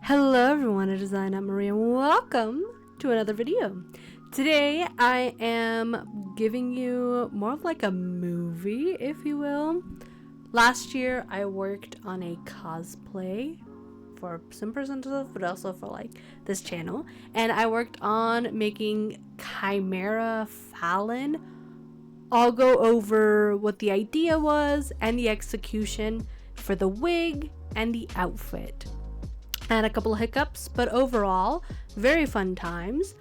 Hello everyone, it is I, not Maria, and welcome to another video. Today I am giving you more of like a movie, if you will. Last year I worked on a cosplay for some personal stuff, but also for like this channel. And I worked on making chimera falin. I'll go over what the idea was and the execution for the wig and the outfit. And a couple of hiccups, but overall, very fun times.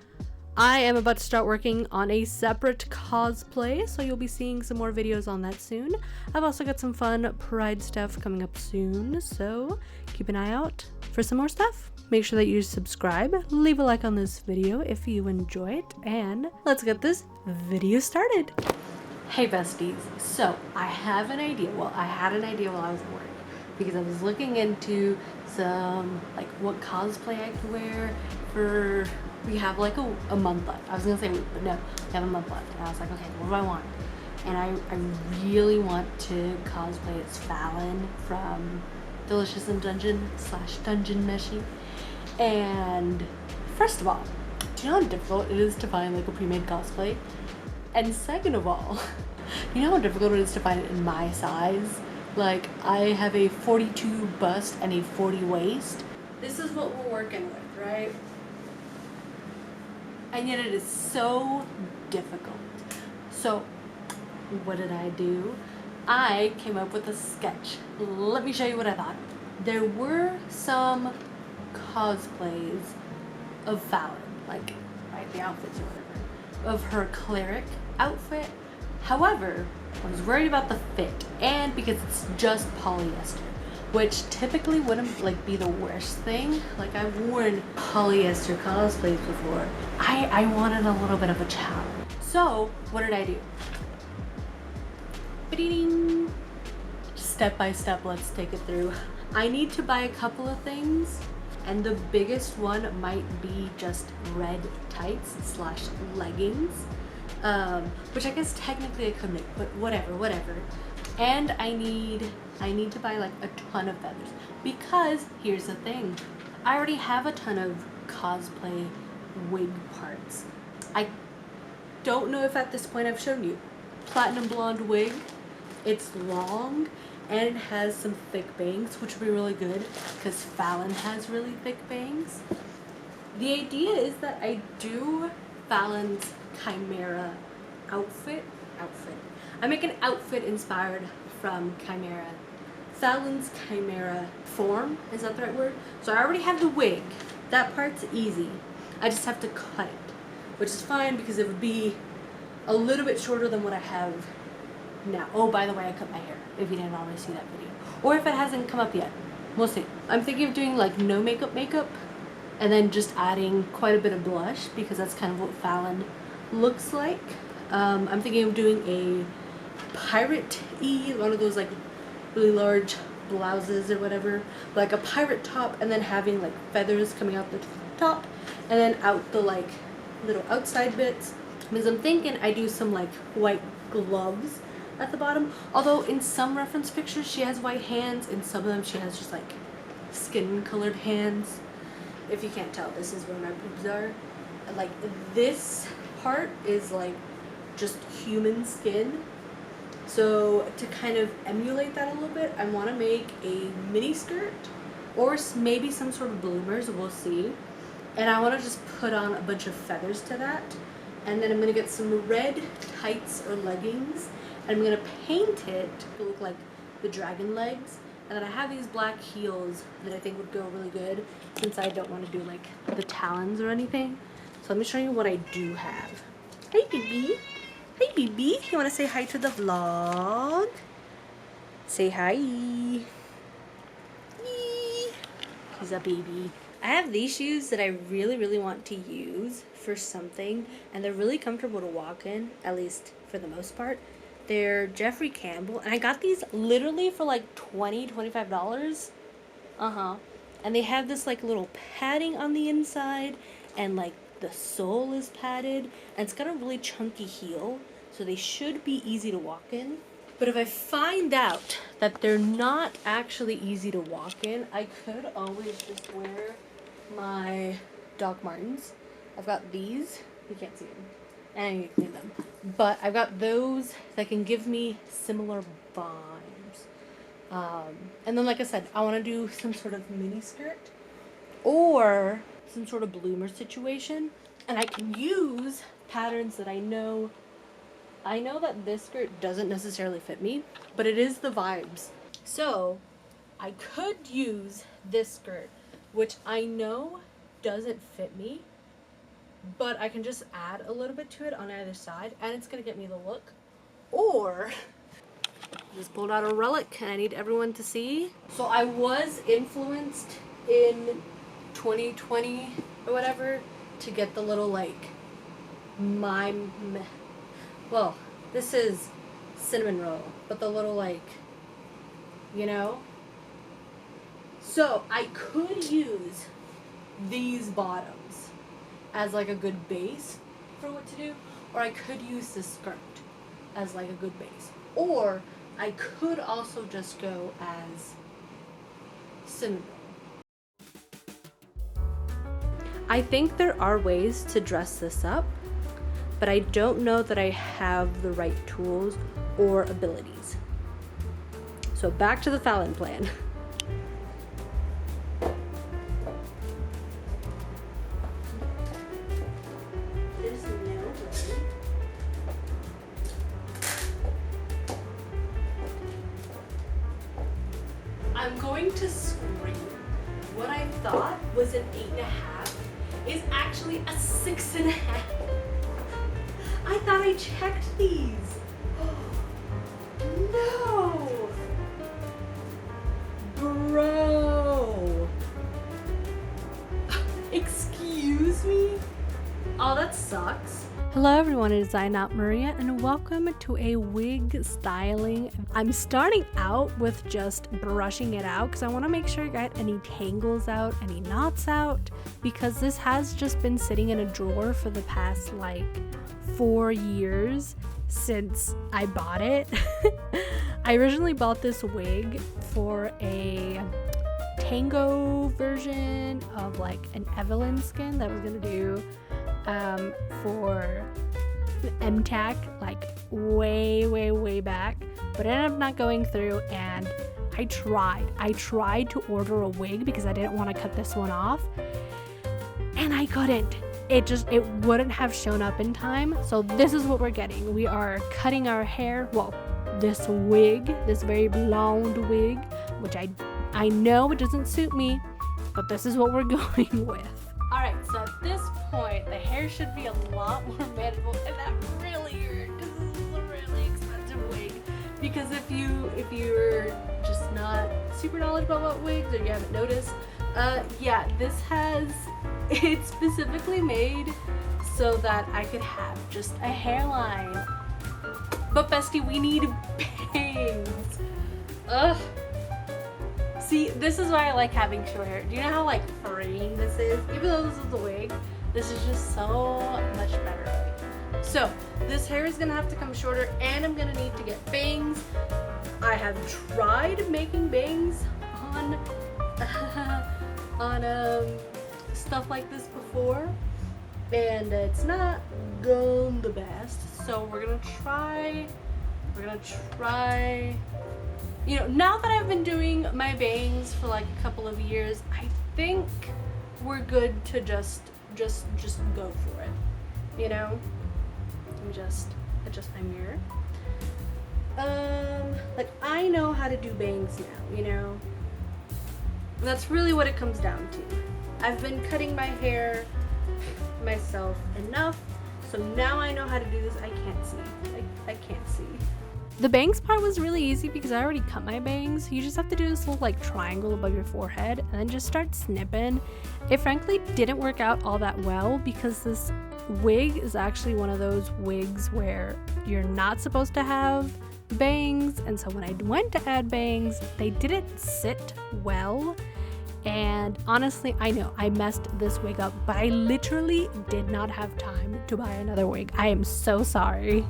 I am about to start working on a separate cosplay, so you'll be seeing some more videos on that soon. I've also got some fun Pride stuff coming up soon, so keep an eye out for some more stuff. Make sure that you subscribe, leave a like on this video if you enjoy it, and let's get this video started. Hey besties, so I have an idea. Well, I had an idea while I was at work because I was looking into some like what cosplay I could wear for, we have like a month left. I was gonna say week, but no, we have a month left. And I was like, okay, what do I want? And I really want to cosplay as Falin from Delicious in Dungeon / Dungeon Meshi. And first of all, do you know how difficult it is to find like a pre-made cosplay? And second of all, you know how difficult it is to find it in my size? Like, I have a 42 bust and a 40 waist. This is what we're working with, right? And yet it is so difficult. So, what did I do? I came up with a sketch. Let me show you what I thought. There were some cosplays of Falin, like, right, the outfits or whatever, of her cleric outfit. However, I was worried about the fit, and because it's just polyester, which typically wouldn't like be the worst thing. Like, I've worn polyester cosplays before. I wanted a little bit of a challenge. So what did I do? Ba-ding! Step by step, let's take it through. I need to buy a couple of things, and the biggest one might be just red tights / leggings. Which I guess technically I could make, but whatever. And I need to buy like a ton of feathers, because here's the thing, I already have a ton of cosplay wig parts. I don't know if at this point I've shown you. Platinum blonde wig. It's long and it has some thick bangs, which would be really good because Falin has really thick bangs. The idea is that I do Falin's chimera outfit. I make an outfit inspired from chimera. Falin's chimera form, is that the right word? So I already have the wig. That part's easy. I just have to cut it, which is fine because it would be a little bit shorter than what I have now. Oh, by the way, I cut my hair, if you didn't already see that video. Or if it hasn't come up yet. We'll see. I'm thinking of doing like no makeup, and then just adding quite a bit of blush, because that's kind of what Falin looks like. I'm thinking of doing a pirate-y, one of those like really large blouses or whatever, like a pirate top, and then having like feathers coming out the top, and then out the like little outside bits. Because I'm thinking I do some like white gloves at the bottom, although in some reference pictures she has white hands, and some of them she has just like skin colored hands. If you can't tell, this is where my boobs are. Like, this part is like just human skin. So to kind of emulate that a little bit, I want to make a mini skirt or maybe some sort of bloomers, we'll see. And I want to just put on a bunch of feathers to that. And then I'm going to get some red tights or leggings, and I'm going to paint it to look like the dragon legs. And then I have these black heels that I think would go really good, since I don't want to do like the talons or anything. So let me show you what I do have. Hey baby. Hey baby. You want to say hi to the vlog? Say hi. Yee. He's a baby. I have these shoes that I really want to use for something, and they're really comfortable to walk in, at least for the most part. They're Jeffrey Campbell, and I got these literally for like $25. And they have this like little padding on the inside, and like the sole is padded, and it's got a really chunky heel, so they should be easy to walk in. But if I find out that they're not actually easy to walk in, I could always just wear my Doc Martens. I've got these. You can't see them. And I need to clean them. But I've got those that can give me similar vibes. And then, like I said, I want to do some sort of mini skirt or some sort of bloomer situation. And I can use patterns that I know that this skirt doesn't necessarily fit me, but it is the vibes. So I could use this skirt, which I know doesn't fit me, but I can just add a little bit to it on either side and it's gonna get me the look. Or just pulled out a relic and I need everyone to see. So I was influenced in 2020 or whatever to get the little like well, this is cinnamon roll, but the little like, you know? So I could use these bottoms as like a good base for what to do, or I could use this skirt as like a good base, or I could also just go as cinnamon roll. I think there are ways to dress this up, but I don't know that I have the right tools or abilities. So back to the Falin plan. I'm going to scream. What I thought was an 8.5 is actually a 6.5. I thought I checked these. No. Bro. Excuse me? Oh, that sucks. Hello everyone, it is I, not Maria, and welcome to a wig styling. I'm starting out with just brushing it out because I want to make sure I got any tangles out, any knots out, because this has just been sitting in a drawer for the past like 4 years since I bought it. I originally bought this wig for a tango version of like an Evelyn skin that I was gonna do for MTAC like way back, but it ended up not going through, and I tried to order a wig because I didn't want to cut this one off, and I couldn't. It wouldn't have shown up in time. So this is what we're getting. We are cutting our hair, well, this wig, this very blonde wig, which I know it doesn't suit me, but this is what we're going with. Alright, so at this point, the hair should be a lot more manageable, and that really hurt because this is a really expensive wig. Because if you're just not super knowledgeable about wigs, or you haven't noticed, yeah, it's specifically made so that I could have just a hairline. But bestie, we need bangs. Ugh. See, this is why I like having short hair. Do you know how like freeing this is? Even though this is a wig, this is just so much better. So this hair is gonna have to come shorter, and I'm gonna need to get bangs. I have tried making bangs on stuff like this before, and it's not going the best. So we're gonna try. You know, now that I've been doing my bangs for like a couple of years, I think we're good to just go for it. You know? Let me just adjust my mirror. Like I know how to do bangs now, you know? That's really what it comes down to. I've been cutting my hair myself enough, so now I know how to do this. I can't see. I can't see. The bangs part was really easy because I already cut my bangs. You just have to do this little like triangle above your forehead and then just start snipping. It frankly didn't work out all that well because this wig is actually one of those wigs where you're not supposed to have bangs, and so when I went to add bangs, they didn't sit well. And honestly, I know I messed this wig up, but I literally did not have time to buy another wig. I am so sorry.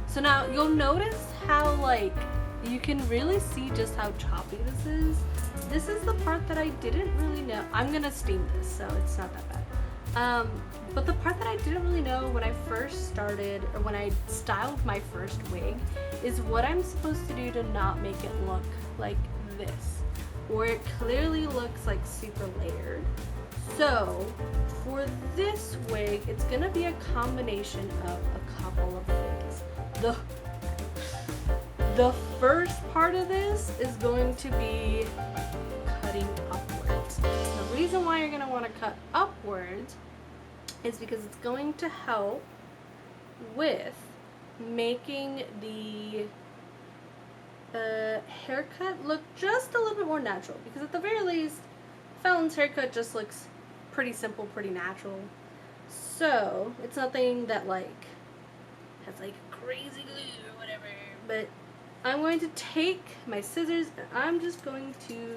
So now you'll notice how like you can really see just how choppy this is. this is the part that I didn't really know. I'm gonna steam this, so it's not that bad. But the part that I didn't really know when I first started, or when I styled my first wig, is what I'm supposed to do to not make it look like this, where it clearly looks like super layered. So for this wig, it's gonna be a combination of a couple of things. The first part of this is going to be cutting upwards. The reason why you're gonna want to cut upwards is because it's going to help with making the haircut look just a little bit more natural, because at the very least Falin's haircut just looks pretty simple, pretty natural. So it's nothing that like has like crazy glue or whatever, but I'm going to take my scissors and I'm just going to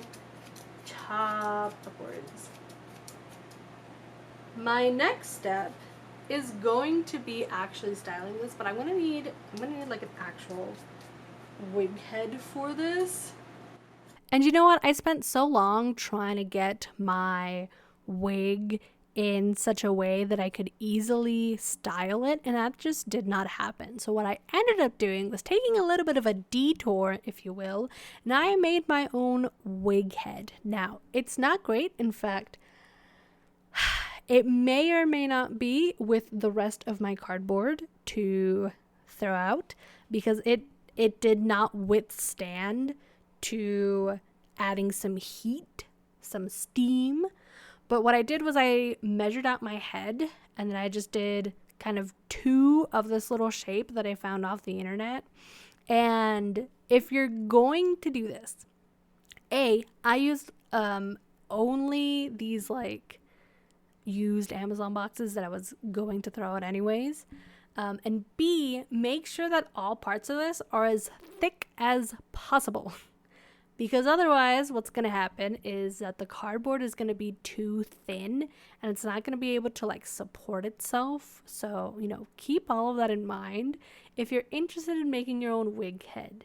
chop upwards. My next step is going to be actually styling this, but I'm gonna need like an actual wig head for this. And you know what? I spent so long trying to get my wig in such a way that I could easily style it, and that just did not happen. So what I ended up doing was taking a little bit of a detour, if you will, and I made my own wig head. Now, it's not great. In fact, it may or may not be with the rest of my cardboard to throw out, because it did not withstand to adding some heat, some steam. But what I did was I measured out my head, and then I just did kind of 2 of this little shape that I found off the internet. And if you're going to do this, I used only these like used Amazon boxes that I was going to throw out anyways. And B, make sure that all parts of this are as thick as possible. Because otherwise, what's going to happen is that the cardboard is going to be too thin and it's not going to be able to like support itself. So, you know, keep all of that in mind if you're interested in making your own wig head.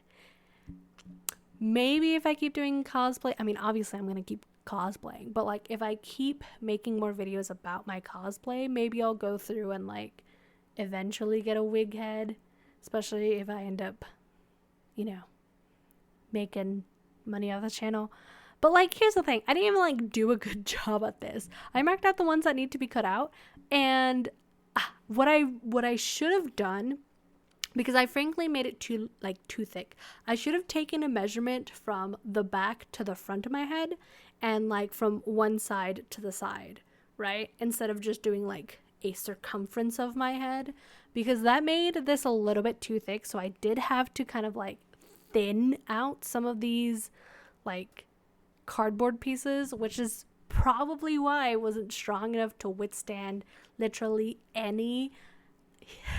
Maybe if I keep doing cosplay, I mean, obviously I'm going to keep cosplaying, but like if I keep making more videos about my cosplay, maybe I'll go through and like eventually get a wig head, especially if I end up, you know, making money off the channel. But like, here's the thing, I didn't even like do a good job at this. I marked out the ones that need to be cut out, and what I should have done, because I frankly made it too thick, I should have taken a measurement from the back to the front of my head and like from one side to the side, right, instead of just doing like a circumference of my head, because that made this a little bit too thick. So I did have to kind of like thin out some of these like cardboard pieces, which is probably why it wasn't strong enough to withstand literally any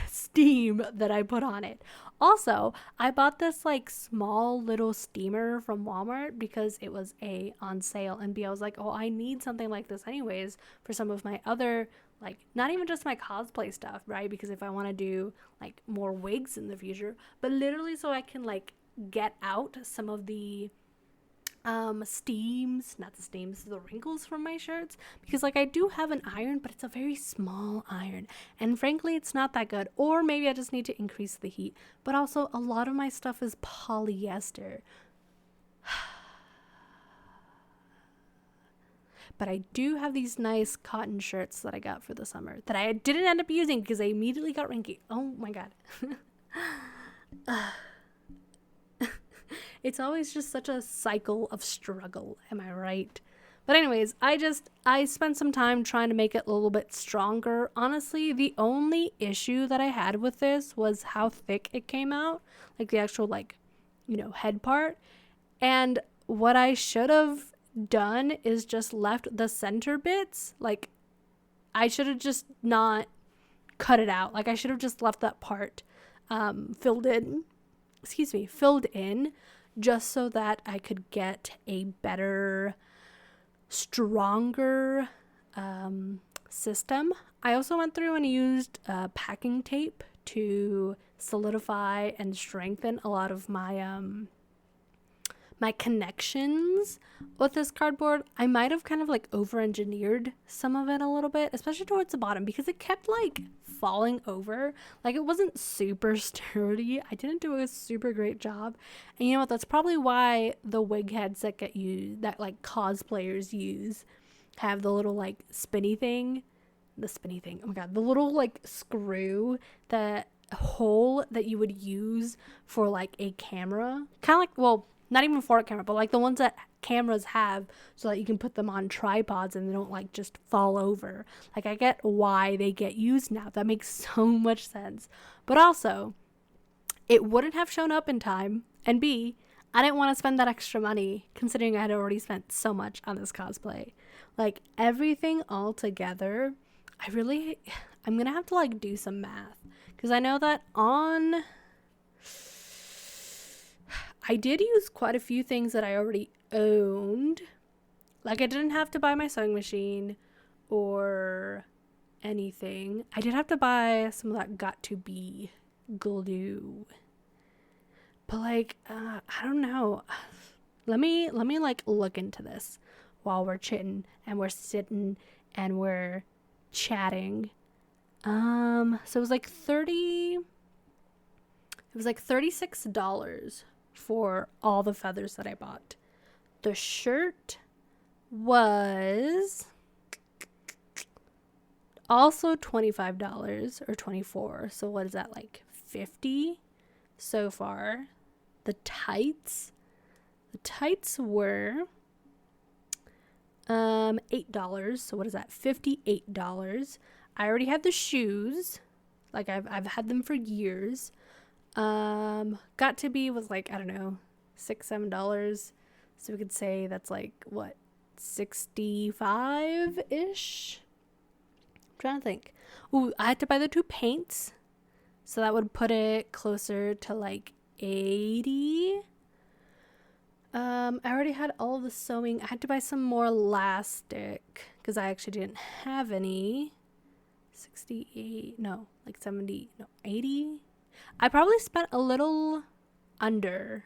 steam that I put on it. Also, I bought this like small little steamer from Walmart because it was A, on sale, and B, I was like, oh, I need something like this anyways for some of my other, like, not even just my cosplay stuff, right? Because if I want to do like more wigs in the future, but literally so I can like get out some of the the wrinkles from my shirts, because like I do have an iron, but it's a very small iron, and frankly it's not that good. Or maybe I just need to increase the heat. But also a lot of my stuff is polyester. But I do have these nice cotton shirts that I got for the summer that I didn't end up using because they immediately got wrinkly. Oh my god. It's always just such a cycle of struggle, am I right? But anyways, I spent some time trying to make it a little bit stronger. Honestly, the only issue that I had with this was how thick it came out, like the actual like, you know, head part. And what I should have done is just left the center bits, like I should have just not cut it out. Like I should have just left that part filled in, just so that I could get a better, stronger system. I also went through and used packing tape to solidify and strengthen a lot of my my connections with this cardboard, I might have kind of like over-engineered some of it a little bit, especially towards the bottom, because it kept like falling over. Like, it wasn't super sturdy. I didn't do a super great job. And you know what? That's probably why the wig heads that get used, that like cosplayers use, have the little like spinny thing. Oh my god, the little like screw, that hole that you would use for like a camera, kind of like, well, not even for a camera, but like the ones that cameras have, so that you can put them on tripods and they don't like just fall over. Like, I get why they get used now. That makes so much sense. But also, it wouldn't have shown up in time, and B, I didn't want to spend that extra money considering I had already spent so much on this cosplay. Like, everything all together, I'm gonna have to like do some math, because I know that I did use quite a few things that I already owned. Like, I didn't have to buy my sewing machine or anything. I did have to buy some of that Got2b glue. But like, I don't know. Let me like look into this while we're chitting and we're sitting and we're chatting. So it was like $36 for all the feathers that I bought. The shirt was also $25 or $24. So what is that, like $50 so far? The tights were $8. So what is that? $58. I already had the shoes. Like, I've had them for years. Got2b was like, I don't know, $6-7. So we could say that's like, what, 65-ish? I'm trying to think. Ooh, I had to buy the 2 paints, so that would put it closer to like 80. I already had all of the sewing. I had to buy some more elastic because I actually didn't have any. 68, no, like 70, no, 80. I probably spent a little under.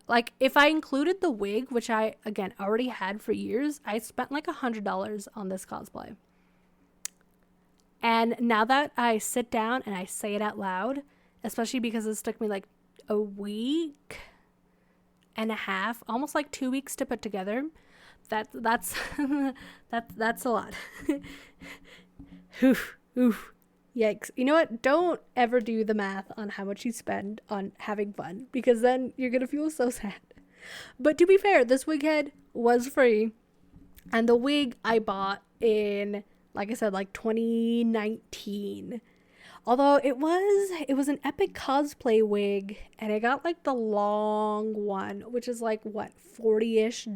Like, if I included the wig, which I, again, already had for years, I spent like $100 on this cosplay. And now that I sit down and I say it out loud, especially because this took me like a week and a half, almost like 2 weeks to put together, that's that's a lot. Oof. Yikes. You know what? Don't ever do the math on how much you spend on having fun, because then you're gonna feel so sad. But to be fair, this wig head was free, and the wig I bought in, like I said, like 2019. Although it was an epic cosplay wig, and I got like the long one, which is like, what, $40-ish?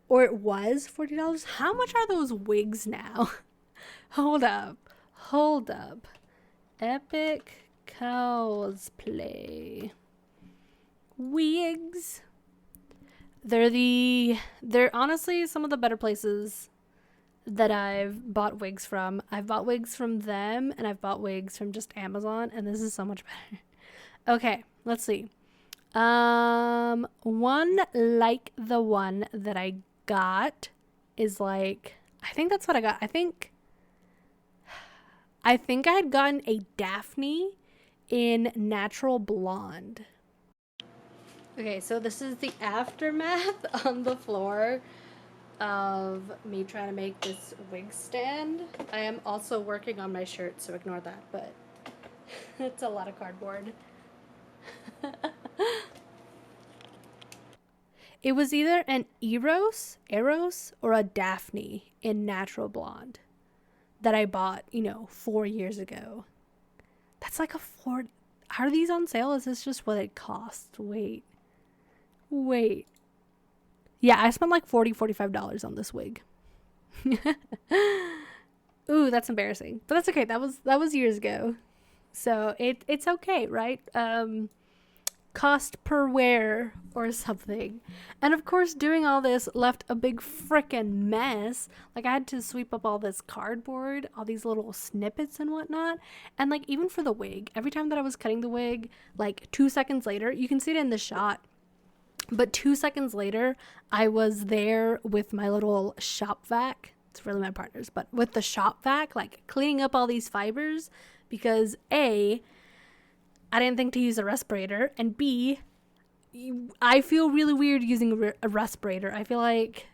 Or it was $40. How much are those wigs now? Hold up. Epic cosplay wigs. They're honestly some of the better places that I've bought wigs from. I've bought wigs from them, and I've bought wigs from just Amazon, and this is so much better. Okay, let's see. One like the one that I got is like, I think that's what I got. I think I had gotten a Daphne in natural blonde. Okay, so this is the aftermath on the floor of me trying to make this wig stand. I am also working on my shirt, so ignore that, but it's a lot of cardboard. It was either an Eros, or a Daphne in natural blonde that I bought, 4 years ago. That's like are these on sale? Is this just what it costs? Wait. Yeah, I spent like $45 on this wig. Ooh, that's embarrassing. But that's okay. That was years ago. So it's okay, right? cost per wear or something. And of course, doing all this left a big frickin' mess. Like, I had to sweep up all this cardboard, all these little snippets and whatnot. And like, even for the wig, every time that I was cutting the wig, like 2 seconds later, you can see it in the shot, but 2 seconds later, I was there with my little shop vac. It's really my partner's, but with the shop vac, like cleaning up all these fibers, because A, I didn't think to use a respirator, and B, I feel really weird using a respirator. I feel like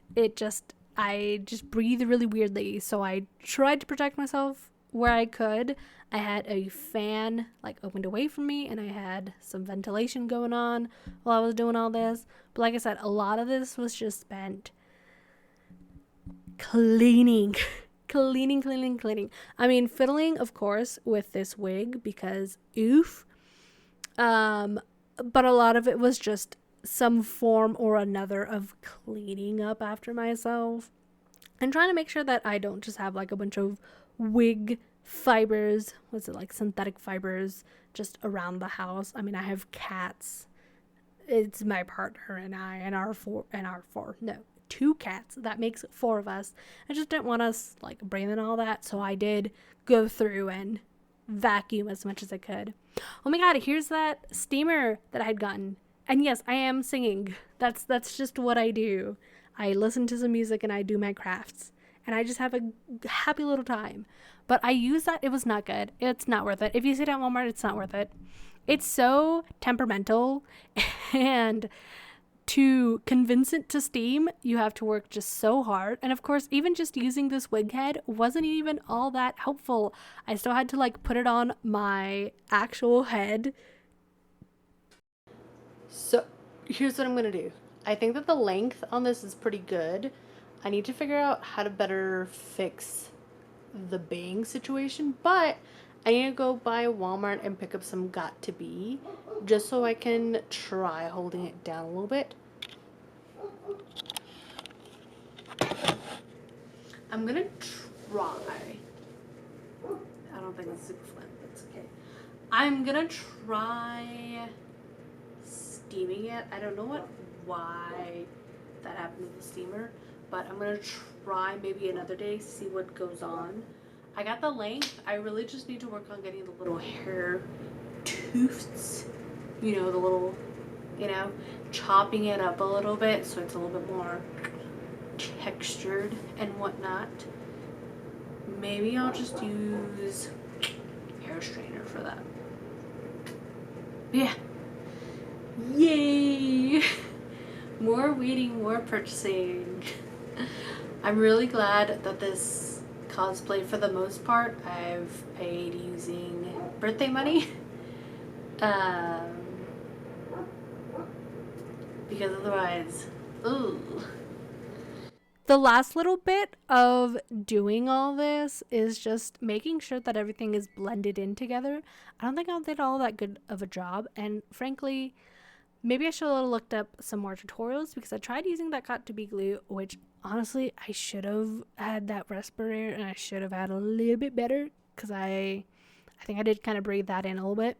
I just breathe really weirdly, so I tried to protect myself where I could. I had a fan like opened away from me, and I had some ventilation going on while I was doing all this. But like I said, a lot of this was just spent cleaning. cleaning. I mean, fiddling, of course, with this wig, because oof. But a lot of it was just some form or another of cleaning up after myself and trying to make sure that I don't just have like a bunch of wig fibers, what's it, like synthetic fibers, just around the house. I mean, I have cats. It's my partner and I and our two cats. That makes 4 of us. I just didn't want us like breathing all that, so I did go through and vacuum as much as I could. Oh my god, here's that steamer that I had gotten. And yes, I am singing. That's just what I do. I listen to some music and I do my crafts. And I just have a happy little time. But I use that. It was not good. It's not worth it. If you see it at Walmart, it's not worth it. It's so temperamental, and to convince it to steam, you have to work just so hard. And of course, even just using this wig head wasn't even all that helpful. I still had to like put it on my actual head. So here's what I'm gonna do. I think that the length on this is pretty good. I need to figure out how to better fix the bang situation, but I need to go by Walmart and pick up some Got To Be, just so I can try holding it down a little bit. I'm gonna try. I don't think it's super flat, but it's okay. I'm gonna try steaming it. I don't know why that happened with the steamer, but I'm gonna try maybe another day, see what goes on. I got the length. I really just need to work on getting the little hair tufts, the little, chopping it up a little bit so it's a little bit more textured and whatnot. Maybe I'll just use hair strainer for that. Yeah. Yay! More weeding, more purchasing. I'm really glad that this cosplay, for the most part, I've paid using birthday money. Because otherwise, ooh. The last little bit of doing all this is just making sure that everything is blended in together. I don't think I did all that good of a job, and frankly, maybe I should have looked up some more tutorials, because I tried using that Got To Be glue, which honestly I should have had that respirator, and I should have had a little bit better, because I think I did kind of breathe that in a little bit.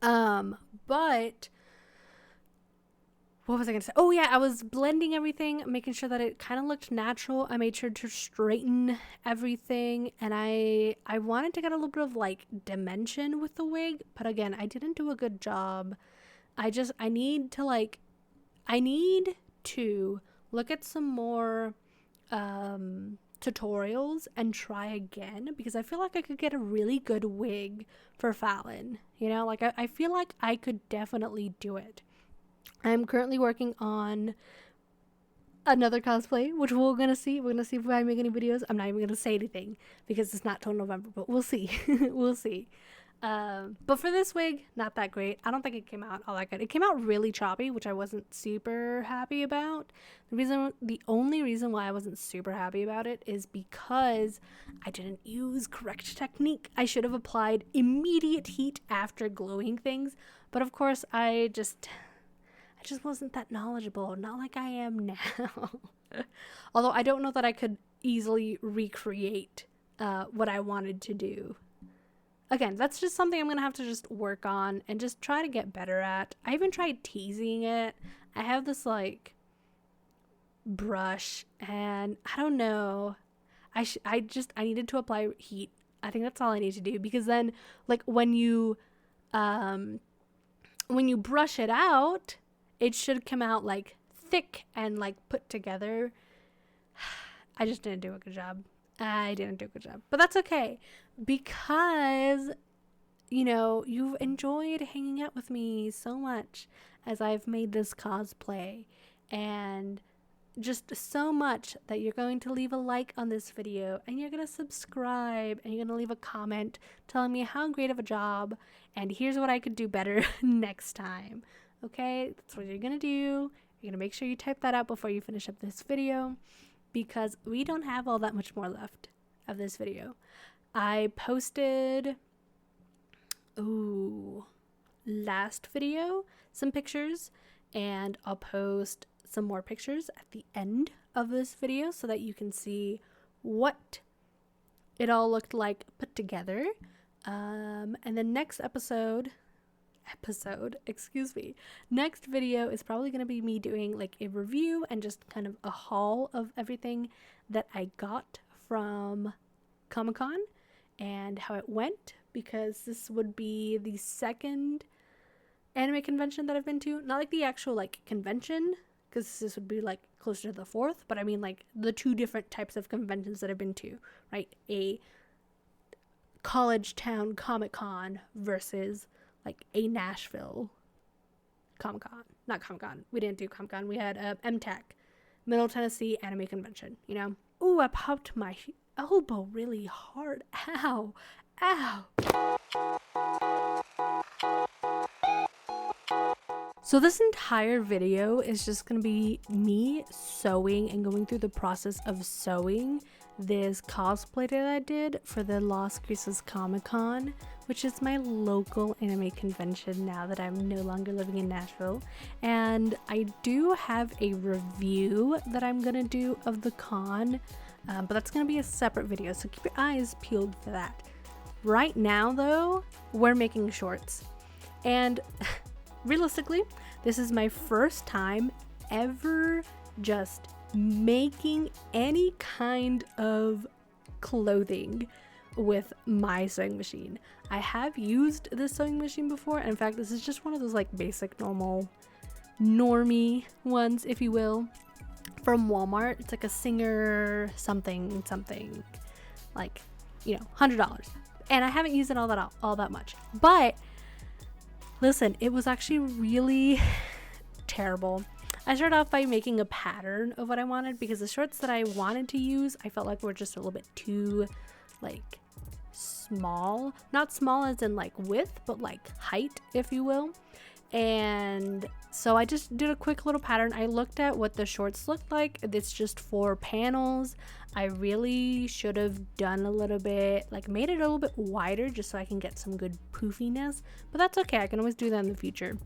But what was I going to say? Oh yeah, I was blending everything, making sure that it kind of looked natural. I made sure to straighten everything, and I wanted to get a little bit of like dimension with the wig, but again, I didn't do a good job. I need to look at some more tutorials and try again, because I feel like I could get a really good wig for Falin. I feel like I could definitely do it. I'm currently working on another cosplay, which we're gonna see. We're gonna see if I make any videos. I'm not even gonna say anything because it's not till November, but we'll see. We'll see. But for this wig, not that great. I don't think it came out all that good. It came out really choppy, which I wasn't super happy about. The only reason why I wasn't super happy about it is because I didn't use correct technique. I should have applied immediate heat after gluing things, but of course I just wasn't that knowledgeable, not like I am now. Although I don't know that I could easily recreate what I wanted to do. again, that's just something I'm gonna have to just work on and just try to get better at. I even tried teasing it. I have this like brush, and I don't know. I needed to apply heat. I think that's all I need to do, because then like when you brush it out, it should come out like thick and like put together. I just didn't do a good job. But that's okay, because you know, you've enjoyed hanging out with me so much as I've made this cosplay, and just so much that you're going to leave a like on this video, and you're going to subscribe, and you're going to leave a comment telling me how great of a job and here's what I could do better next time. Okay, that's what you're going to do. You're going to make sure you type that out before you finish up this video, because we don't have all that much more left of this video. I posted last video some pictures, and I'll post some more pictures at the end of this video so that you can see what it all looked like put together. And the next next video is probably going to be me doing like a review and just kind of a haul of everything that I got from Comic-Con and how it went, because this would be the second anime convention that I've been to. Not like the actual like convention, because this would be like closer to the fourth, but I mean like the two different types of conventions that I've been to, right? A college town Comic-Con versus like a Nashville Comic-Con. Not Comic-Con. We didn't do Comic-Con. We had MTech, Middle Tennessee Anime Convention, you know? Ooh, I popped my elbow really hard. Ow. Ow. So this entire video is just going to be me sewing and going through the process of sewing this cosplay that I did for the Las Cruces Comic-Con, which is my local anime convention now that I'm no longer living in Nashville. And I do have a review that I'm going to do of the con, but that's going to be a separate video, so keep your eyes peeled for that. Right now though, we're making shorts, and realistically, this is my first time ever just making any kind of clothing with my sewing machine. I have used this sewing machine before, and in fact, this is just one of those like basic normie ones, if you will, from Walmart. It's like a Singer something, like, you know, $100. And I haven't used it all that much. But listen, it was actually really terrible. I started off by making a pattern of what I wanted, because the shorts that I wanted to use, I felt like were just a little bit too like small. Not small as in like width, but like height, if you will. And so I just did a quick little pattern. I looked at what the shorts looked like. It's just 4 panels. I really should have done a little bit, like made it a little bit wider just so I can get some good poofiness, but that's okay. I can always do that in the future.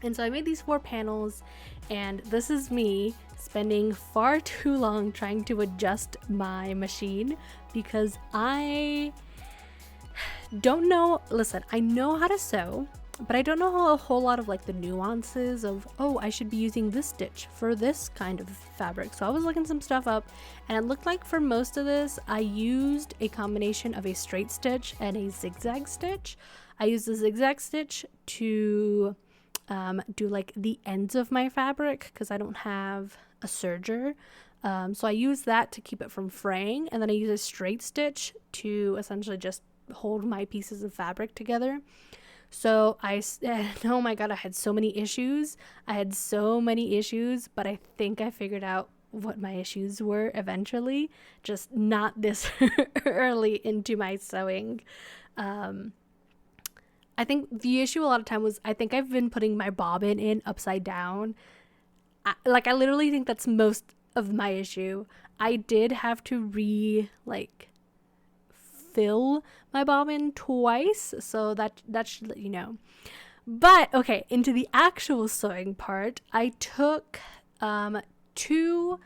And so I made these 4 panels, and this is me spending far too long trying to adjust my machine, because I don't know. Listen, I know how to sew, but I don't know a whole lot of like the nuances of, oh, I should be using this stitch for this kind of fabric. So I was looking some stuff up, and it looked like for most of this I used a combination of a straight stitch and a zigzag stitch. I used the zigzag stitch to do like the ends of my fabric, because I don't have a serger. So I use that to keep it from fraying, and then I use a straight stitch to essentially just hold my pieces of fabric together. So oh my god, I had so many issues, but I think I figured out what my issues were eventually, just not this early into my sewing. I think the issue a lot of time was, I think I've been putting my bobbin in upside down. I literally think that's most of my issue. I did have to fill my bobbin twice, so that should let you know. But okay, into the actual sewing part, I took 2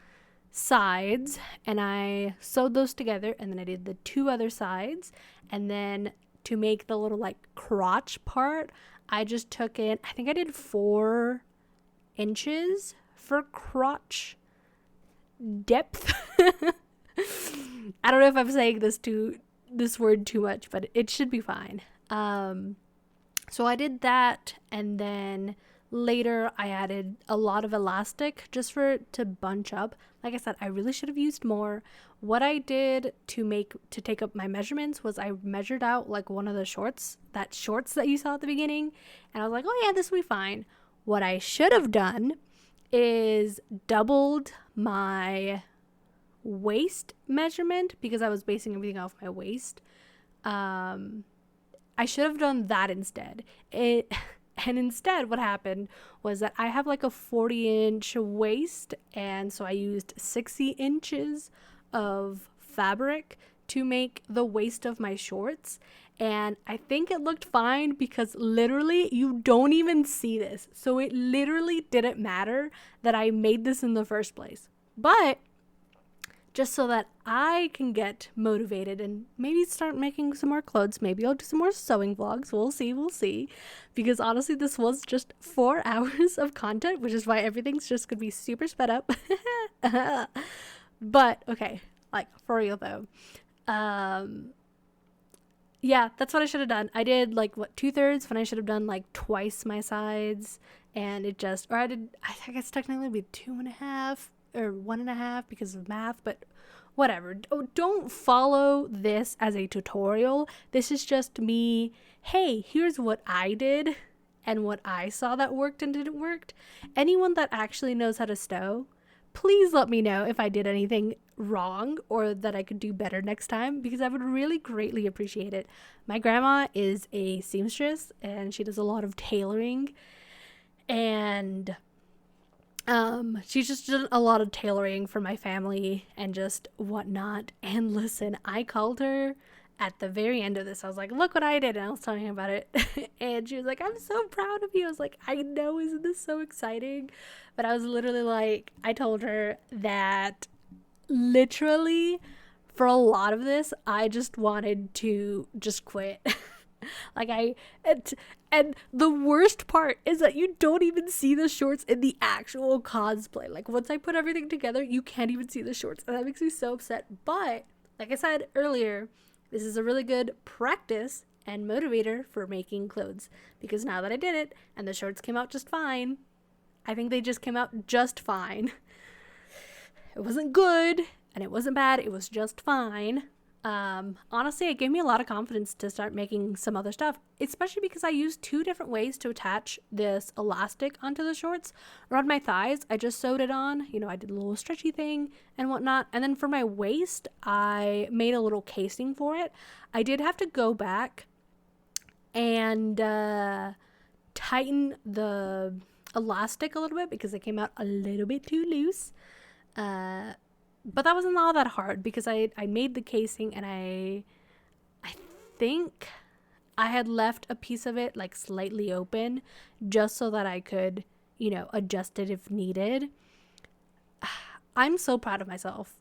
sides and I sewed those together, and then I did the 2 other sides, and then to make the little like crotch part, I just took in, I think I did 4 inches for crotch depth. I don't know if I'm saying this word too much, but it should be fine. So I did that, and then later I added a lot of elastic just for it to bunch up. Like I said, I really should have used more. What I did to take up my measurements was I measured out like one of the shorts that you saw at the beginning, and I was like, oh yeah, this will be fine. What I should have done is doubled my waist measurement, because I was basing everything off my waist. I should have done that instead. And instead what happened was that I have like a 40-inch waist, and so I used 60 inches of fabric to make the waist of my shorts, and I think it looked fine because literally you don't even see this. So it literally didn't matter that I made this in the first place. But just so that I can get motivated and maybe start making some more clothes. Maybe I'll do some more sewing vlogs. We'll see. Because honestly, this was just 4 hours of content, which is why everything's just gonna be super sped up. But okay, like for real though. Yeah, that's what I should have done. I did like 2/3 when I should have done like twice my sides, and I guess technically it'd be 2.5 or 1.5 because of math, but whatever. Don't follow this as a tutorial. This is just me, hey, here's what I did and what I saw that worked and didn't work. Anyone that actually knows how to sew, please let me know if I did anything wrong or that I could do better next time, because I would really greatly appreciate it. My grandma is a seamstress and she does a lot of tailoring, and she's just done a lot of tailoring for my family and just whatnot. And listen, I called her at the very end of this. I was like, look what I did. And I was telling her about it. And she was like, I'm so proud of you. I was like, I know, isn't this so exciting? But I was literally like, I told her that literally for a lot of this, I just wanted to just quit. And the worst part is that you don't even see the shorts in the actual cosplay. Like, once I put everything together, you can't even see the shorts, and that makes me so upset. But like I said earlier, this is a really good practice and motivator for making clothes, because now that I did it and the shorts came out just fine, I think they just came out just fine. It wasn't good and it wasn't bad, it was just fine. Honestly, it gave me a lot of confidence to start making some other stuff, especially because I used 2 different ways to attach this elastic onto the shorts. Around my thighs, I just sewed it on, I did a little stretchy thing and whatnot. And then for my waist, I made a little casing for it. I did have to go back and tighten the elastic a little bit because it came out a little bit too loose. But that wasn't all that hard because I made the casing, and I think I had left a piece of it like slightly open just so that I could, adjust it if needed. I'm so proud of myself.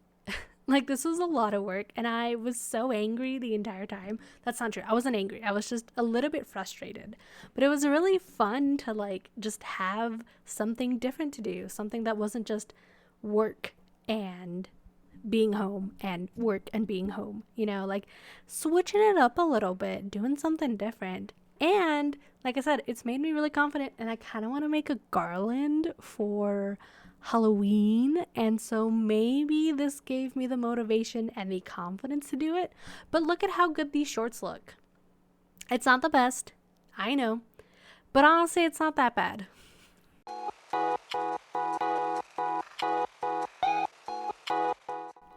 Like, this was a lot of work, and I was so angry the entire time. That's not true. I wasn't angry. I was just a little bit frustrated. But it was really fun to like just have something different to do, something that wasn't just work and being home and work and being home, like switching it up a little bit, doing something different. And like I said, it's made me really confident, and I kind of want to make a garland for Halloween, and so maybe this gave me the motivation and the confidence to do it. But look at how good these shorts look. It's not the best, I know, but honestly, it's not that bad.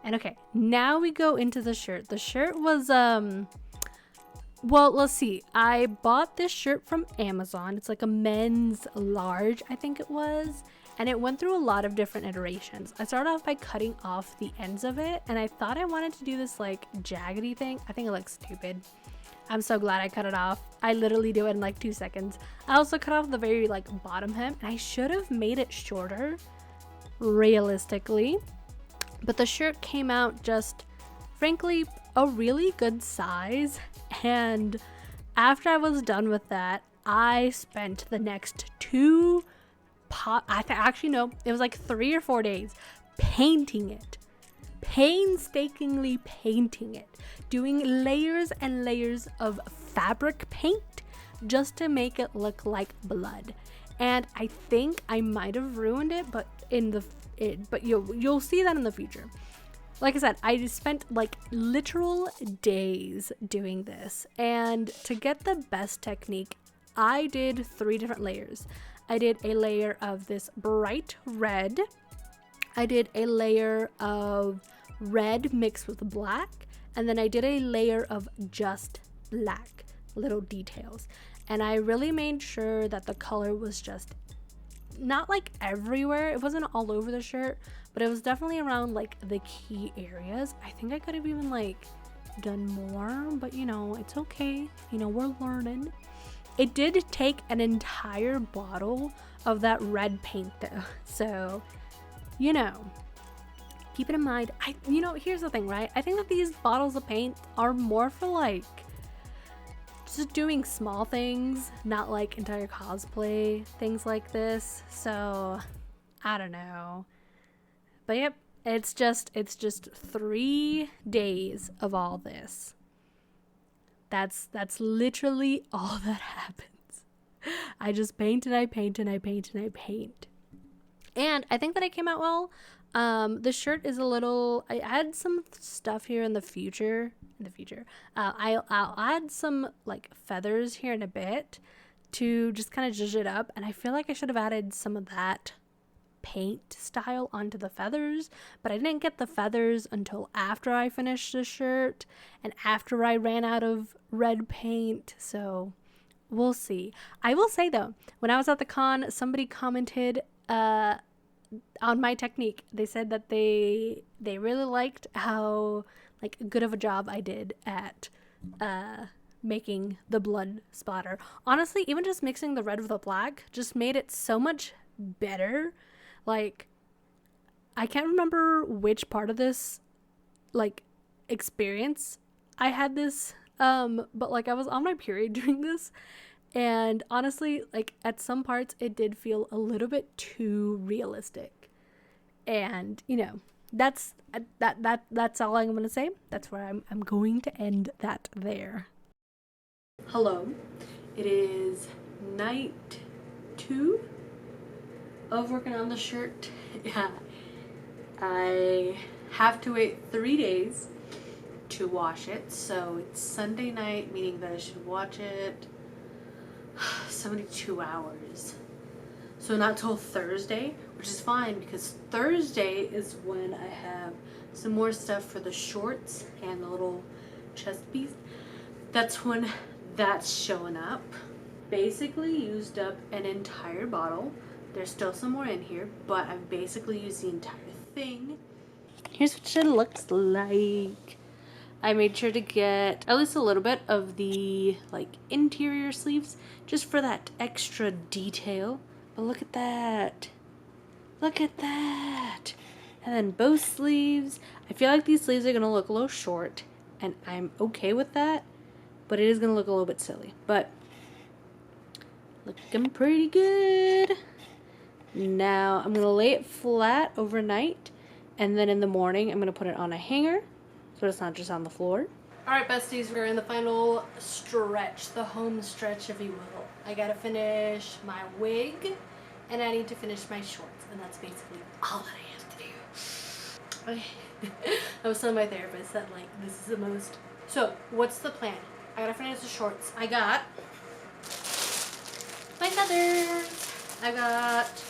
And okay, now we go into the shirt. The shirt was, well, let's see. I bought this shirt from Amazon. It's like a men's large, I think it was. And it went through a lot of different iterations. I started off by cutting off the ends of it, and I thought I wanted to do this like jaggedy thing. I think it looks stupid. I'm so glad I cut it off. I literally do it in like 2 seconds. I also cut off the very like bottom hem, and I should have made it shorter, realistically. But the shirt came out just, frankly, a really good size. And after I was done with that, I spent the next actually no, it was like 3 or 4 days painting it, painstakingly painting it, doing layers and layers of fabric paint just to make it look like blood. And I think I might have ruined it, but you'll see that in the future. Like I said, I just spent like literal days doing this, and to get the best technique, I did 3 different layers. I did a layer of this bright red, I did a layer of red mixed with black, and then I did a layer of just black, little details. And I really made sure that the color was just not like everywhere. It wasn't all over the shirt, but it was definitely around like the key areas. I think I could have even like done more, but you know, it's okay. You know, we're learning. It did take an entire bottle of that red paint though. So, you know, keep it in mind. Here's the thing, right? I think that these bottles of paint are more for like just doing small things, not like entire cosplay things like this. So I don't know, but yep, it's just 3 days of all this. That's literally all that happens. I just paint and I paint and I paint and I paint, and I think that it came out well. The shirt is a little, I add some stuff here in the future. I'll add some like feathers here in a bit to just kind of zhuzh it up, and I feel like I should have added some of that paint style onto the feathers, but I didn't get the feathers until after I finished the shirt and after I ran out of red paint, so we'll see. I will say though, when I was at the con, somebody commented on my technique. They said that they really liked how like good of a job I did at making the blood splatter. Honestly, even just mixing the red with the black just made it so much better. Like, I can't remember which part of this like experience I had this, but like I was on my period during this, and honestly, like at some parts it did feel a little bit too realistic. And you know, that's all I'm gonna say. That's where I'm going to end that there. Hello, it is night 2 of working on the shirt. Yeah, I have to wait 3 days to wash it, so it's Sunday night, meaning that I should watch it 72 hours. So not till Thursday, which is fine because Thursday is when I have some more stuff for the shorts and the little chest piece. That's when that's showing up. Basically used up an entire bottle. There's still some more in here, but I've basically used the entire thing. Here's what it looks like. I made sure to get at least a little bit of the like interior sleeves just for that extra detail. But look at that. Look at that. And then both sleeves. I feel like these sleeves are going to look a little short, and I'm okay with that, but it is going to look a little bit silly. But looking pretty good. Now I'm going to lay it flat overnight, and then in the morning I'm going to put it on a hanger so it's not just on the floor. Alright besties, we're in the final stretch, the home stretch if you will. I gotta finish my wig and I need to finish my shorts, and that's basically all that I have to do. Okay. I was telling my therapist that like this is the most. So what's the plan? I gotta finish the shorts. I got my feathers. I got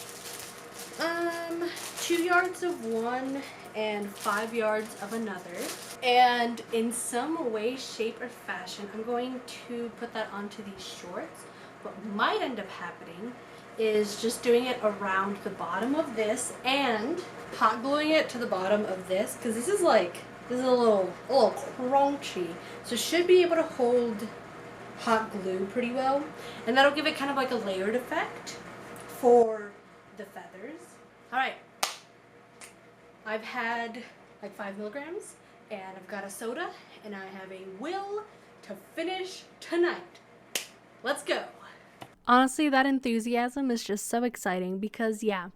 2 yards of one and 5 yards of another, and in some way, shape, or fashion I'm going to put that onto these shorts. What might end up happening is just doing it around the bottom of this and hot gluing it to the bottom of this, because this is a little crunchy, so should be able to hold hot glue pretty well, and that'll give it kind of like a layered effect for the feathers. All right, I've had like 5 milligrams and I've got a soda and I have a will to finish tonight. Let's go. Honestly, that enthusiasm is just so exciting because, yeah,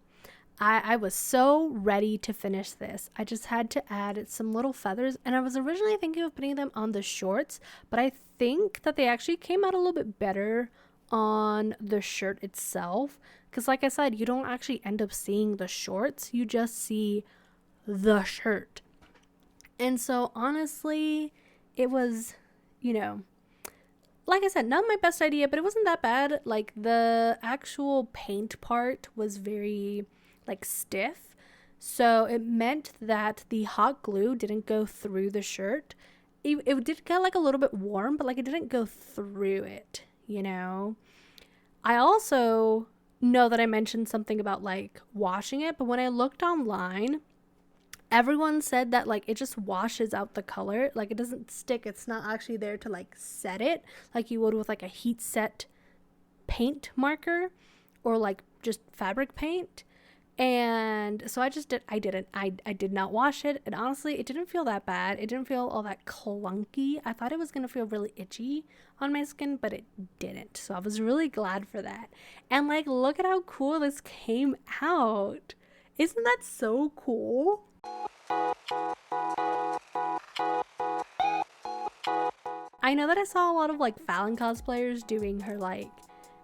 I was so ready to finish this. I just had to add some little feathers, and I was originally thinking of putting them on the shorts, but I think that they actually came out a little bit better on the shirt itself. Because like I said, you don't actually end up seeing the shorts, you just see the shirt. And so honestly, it was, you know, like I said, not my best idea, but it wasn't that bad. Like the actual paint part was very like stiff. So it meant that the hot glue didn't go through the shirt. It did get like a little bit warm, but like it didn't go through it, you know? I also know that I mentioned something about like washing it, but when I looked online, everyone said that like it just washes out the color, like it doesn't stick. It's not actually there to like set it like you would with like a heat set paint marker or like just fabric paint. And so I did not wash it, and honestly it didn't feel that bad. It didn't feel all that clunky. I thought it was gonna feel really itchy on my skin, but it didn't, so I was really glad for that. And like, look at how cool this came out. Isn't that so cool? I know that I saw a lot of like Falin cosplayers doing her like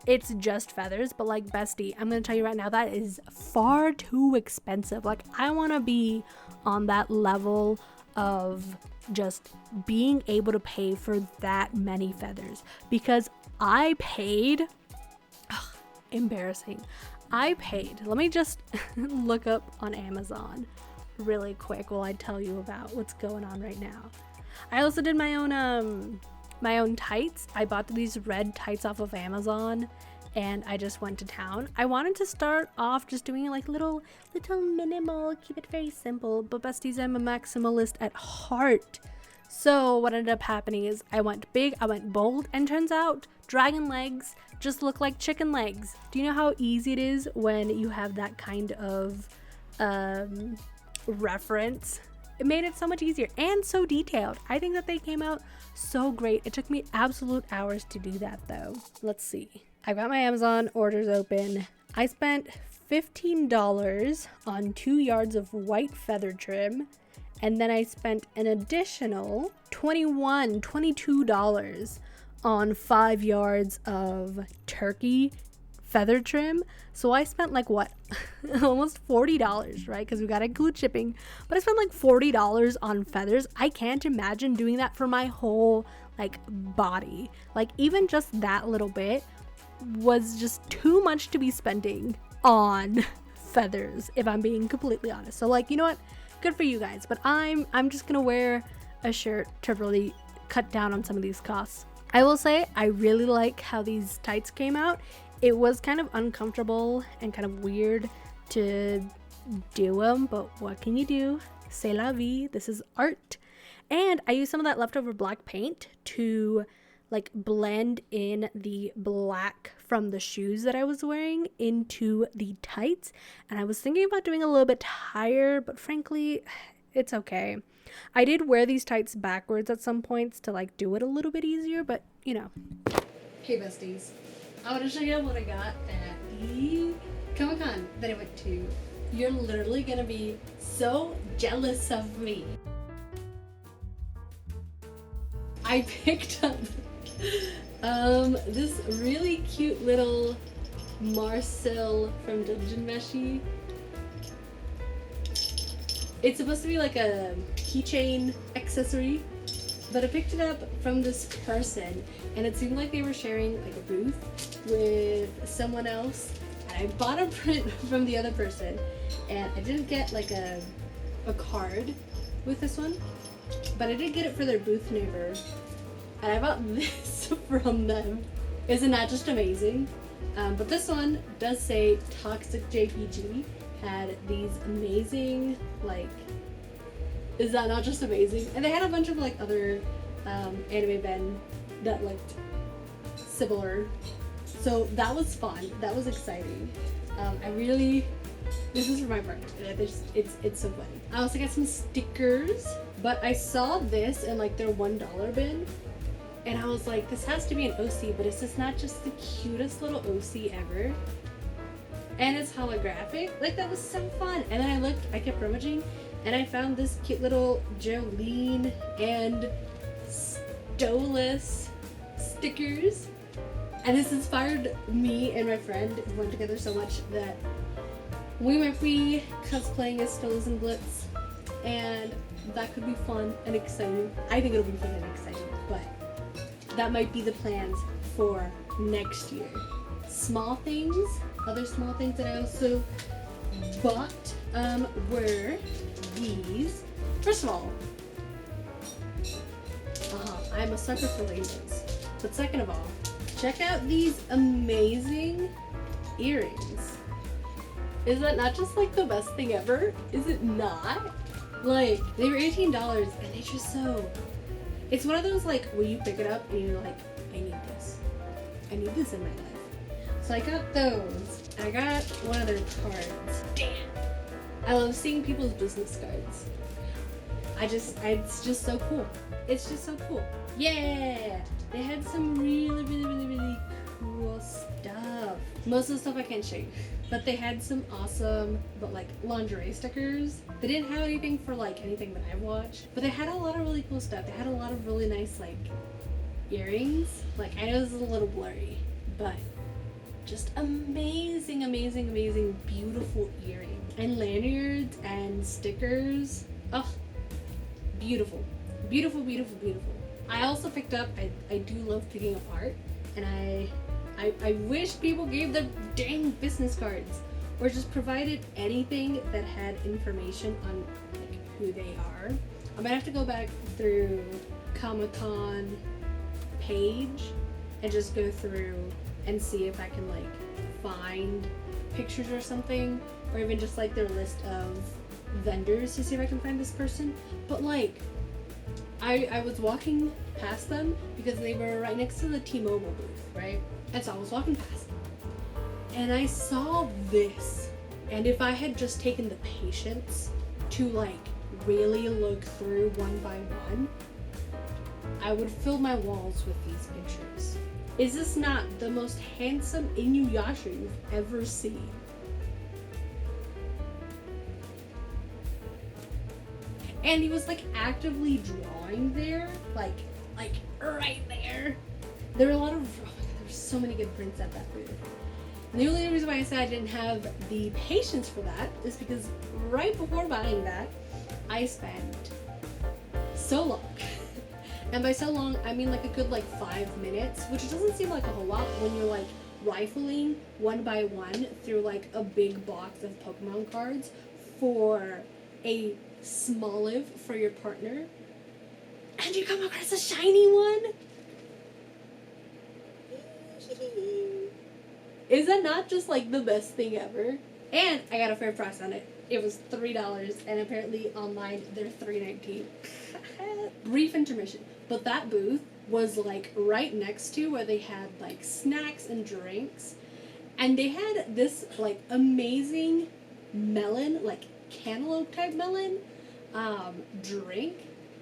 it's just feathers, but like, bestie, I'm gonna tell you right now, that is far too expensive. Like, I want to be on that level of just being able to pay for that many feathers, because I paid embarrassing. I paid, let me just look up on Amazon really quick while I tell you about what's going on right now. I also did my own tights. I bought these red tights off of Amazon, and I just went to town. I wanted to start off just doing like little minimal, keep it very simple, but besties, I'm a maximalist at heart. So what ended up happening is I went big, I went bold, and turns out dragon legs just look like chicken legs. Do you know how easy it is when you have that kind of reference? It made it so much easier and so detailed. I think that they came out so great. It took me absolute hours to do that though. Let's see. I got my Amazon orders open. I spent $15 on 2 yards of white feather trim, and then I spent an additional $22 on 5 yards of turkey feather trim. So I spent like what almost $40, right? Because we got to include shipping, but I spent like $40 on feathers. I can't imagine doing that for my whole like body. Like, even just that little bit was just too much to be spending on feathers, if I'm being completely honest. So like, you know what, good for you guys, but I'm just gonna wear a shirt to really cut down on some of these costs. I will say I really like how these tights came out. It was kind of uncomfortable and kind of weird to do them, but what can you do? C'est la vie. This is art. And I used some of that leftover black paint to like blend in the black from the shoes that I was wearing into the tights. And I was thinking about doing a little bit higher, but frankly, it's okay. I did wear these tights backwards at some points to like do it a little bit easier, but you know. Hey besties, I want to show you what I got at the Comic-Con that I went to. You're literally gonna be so jealous of me. I picked up this really cute little Marcel from Dungeon Meshi. It's supposed to be like a keychain accessory, but I picked it up from this person, and it seemed like they were sharing like a booth with someone else, and I bought a print from the other person, and I didn't get like a card with this one, but I did get it for their booth neighbor, and I bought this from them. Isn't that just amazing? But this one does say Toxic JPG. Had these amazing, like, is that not just amazing? And they had a bunch of like other anime men that looked similar, so that was fun. That was exciting. This is for my part. It's so funny. I also got some stickers, but I saw this in like their $1 bin, And I was like, this has to be an OC, but it's just not just the cutest little OC ever. And it's holographic. Like, that was so fun. And then I kept rummaging, and I found this cute little Jolene and Stolas stickers. And this inspired me and my friend who went together so much that we might be cosplaying as Stolas and Blitz. And that could be fun and exciting. I think it'll be fun and exciting, but that might be the plans for next year. Small things, other small things that I also bought were these. First of all, I'm a sucker for rainbows. But second of all, check out these amazing earrings. Is that not just like the best thing ever? Is it not? Like, they were $18 and they're just so... It's one of those like where you pick it up and you're like, I need this. I need this in my life. So I got those. And I got one of their cards. Damn. I love seeing people's business cards. It's just so cool. It's just so cool. Yeah! They had some really cool stuff. Most of the stuff I can't show you. But they had some awesome, but like lingerie stickers. They didn't have anything for like anything that I've watched. But they had a lot of really cool stuff. They had a lot of really nice like earrings. Like, I know this is a little blurry, but just amazing, beautiful earrings. And lanyards and stickers. Oh, beautiful. Beautiful. I also picked up, I do love picking up art, and I wish people gave their dang business cards or just provided anything that had information on like who they are. I might have to go back through Comic-Con page and just go through and see if I can like find pictures or something, or even just like their list of vendors to see if I can find this person. But like, I was walking past them because they were right next to the T-Mobile booth, right? And so I was walking past them and I saw this. And if I had just taken the patience to like really look through one by one, I would fill my walls with these pictures. Is this not the most handsome Inuyasha you've ever seen? And he was like actively drawing there, like right there. There were a lot of, oh my god, there were so many good prints at that booth. And the only reason why I said I didn't have the patience for that is because right before buying that, I spent so long. And by so long, I mean like a good like 5 minutes, which doesn't seem like a whole lot when you're like rifling one by one through like a big box of Pokemon cards for a Smoliv for your partner, and you come across a shiny one. Is that not just like the best thing ever? And I got a fair price on it. It was $3, and apparently online they're $3.19. Brief intermission. But that booth was like right next to where they had like snacks and drinks, and they had this like amazing melon, like cantaloupe type melon drink.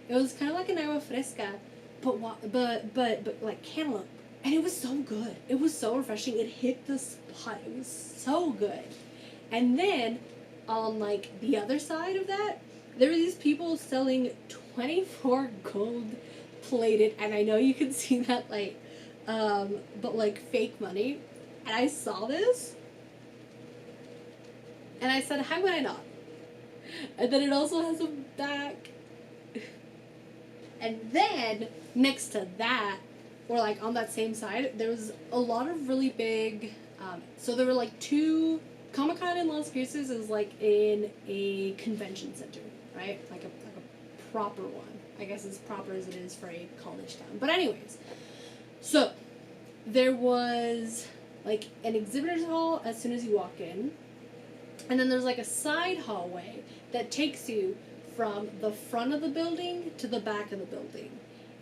It was kind of like an agua fresca, but like cantaloupe, and it was so good. It was so refreshing. It hit the spot. It was so good. And then on like the other side of that, there were these people selling 24 gold plated, and I know you can see that like but like fake money. And I saw this and I said, how would I not? And then it also has a back. And then next to that, or like on that same side, there was a lot of really big, so there were like two, Comic-Con in Las Cruces is like in a convention center, right? Like a proper one. I guess as proper as it is for a college town. But anyways, so there was like an exhibitor's hall as soon as you walk in. And then there's like a side hallway that takes you from the front of the building to the back of the building.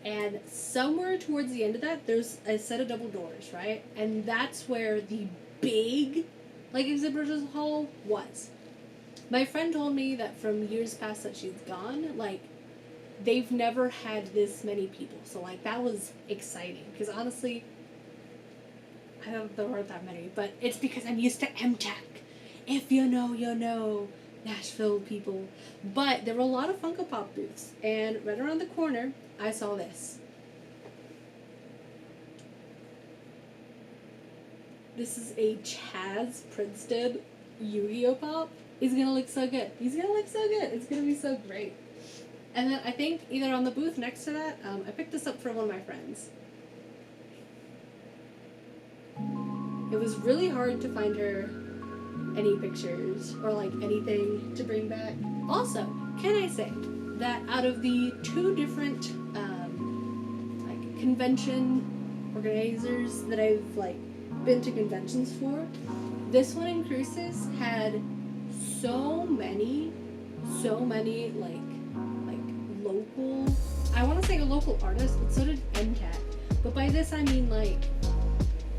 And somewhere towards the end of that, there's a set of double doors, right? And that's where the big, like, exhibitor's hall was. My friend told me that from years past that she's gone, like, they've never had this many people. So like that was exciting because honestly, I don't think there weren't that many, but it's because I'm used to MTech. If you know, you know, Nashville people. But there were a lot of Funko Pop booths, and right around the corner, I saw this. This is a Chaz Princeton Yu-Gi-Oh Pop. He's gonna look so good. He's gonna look so good. It's gonna be so great. And then I think either on the booth next to that, I picked this up for one of my friends. It was really hard to find her any pictures or like anything to bring back. Also, can I say that out of the two different like convention organizers that I've like been to conventions for, this one in Cruces had so many like local, I want to say local artists, but so did MCAT. But by this I mean like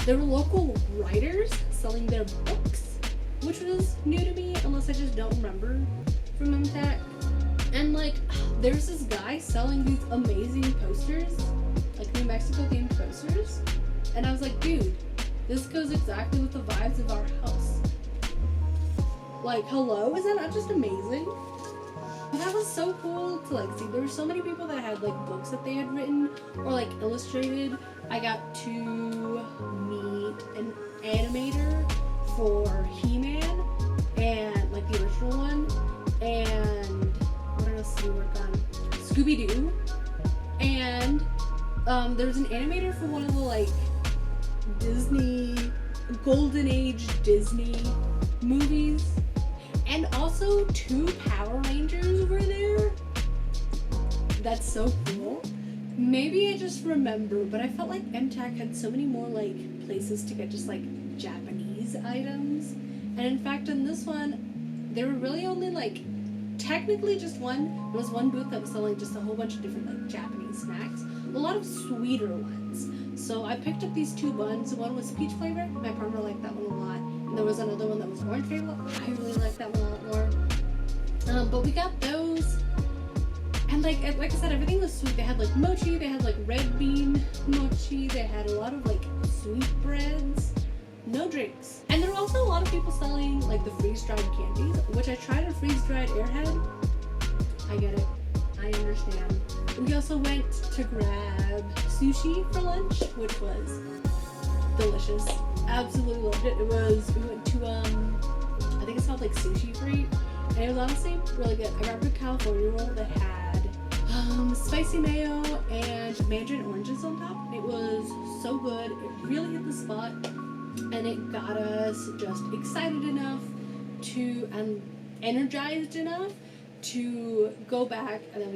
there were local writers selling their books, which was new to me unless I just don't remember from MTech. And like there's this guy selling these amazing posters, like New Mexico themed posters, and I was like, dude, this goes exactly with the vibes of our house. Like, hello, is that not just amazing? But that was so cool to like see. There were so many people that had like books that they had written or like illustrated. I got to meet an animator for He-Man and like the original one, and what else did we work on? Scooby-Doo, and there was an animator for one of the like Disney, Golden Age Disney movies, and also 2 Power Rangers were there. That's so cool. Maybe I just remember, but I felt like MTech had so many more like places to get just like Japanese items. And in fact, in this one, there were really only like technically just one. There was one booth that was selling just a whole bunch of different like Japanese snacks, a lot of sweeter ones. So I picked up these 2 buns. One was peach flavor. My partner liked that one a lot. And there was another one that was orange flavor. I really liked that one a lot more. But we got those. And like I said, everything was sweet. They had like mochi, they had like red bean mochi, they had a lot of like sweet breads, no drinks. And there were also a lot of people selling like the freeze-dried candies, which I tried a freeze-dried Airhead. I get it. I understand. We also went to grab sushi for lunch, which was delicious. Absolutely loved it. We went to I think it's called like Sushi Free, and it was honestly really good. I grabbed a California roll that had spicy mayo and mandarin oranges on top. It was so good. It really hit the spot, and it got us just excited enough to and energized enough to go back. And then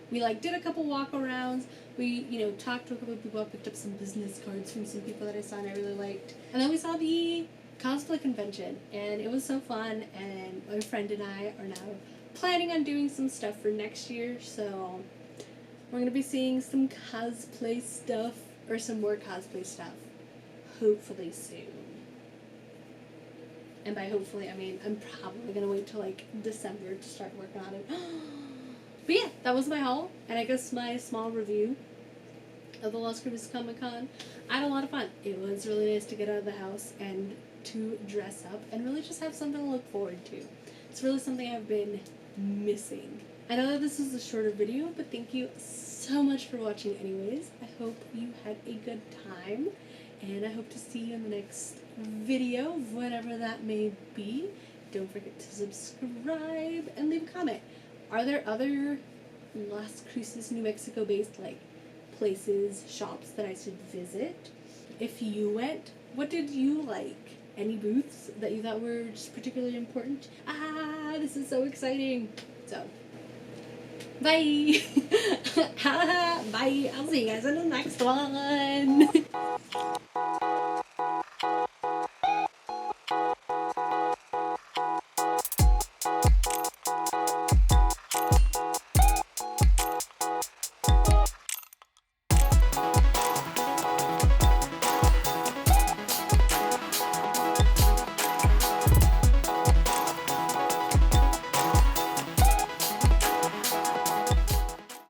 we like did a couple walk arounds. We, talked to a couple of people. I picked up some business cards from some people that I saw and I really liked. And then we saw the cosplay convention, and it was so fun. And my friend and I are now planning on doing some stuff for next year. So we're gonna be seeing some cosplay stuff, or some more cosplay stuff, hopefully soon. And by hopefully, I mean I'm probably gonna wait till like December to start working on it. But yeah, that was my haul, and I guess my small review of the Las Cruces Comic Con. I had a lot of fun. It was really nice to get out of the house and to dress up and really just have something to look forward to. It's really something I've been missing. I know that this is a shorter video, but thank you so much for watching anyways. I hope you had a good time, and I hope to see you in the next video, whatever that may be. Don't forget to subscribe and leave a comment. Are there other Las Cruces, New Mexico based like places, shops that I should visit? If you went, what did you like? Any booths that you thought were just particularly important? This is so exciting. So, bye. Bye. I'll see you guys in the next one.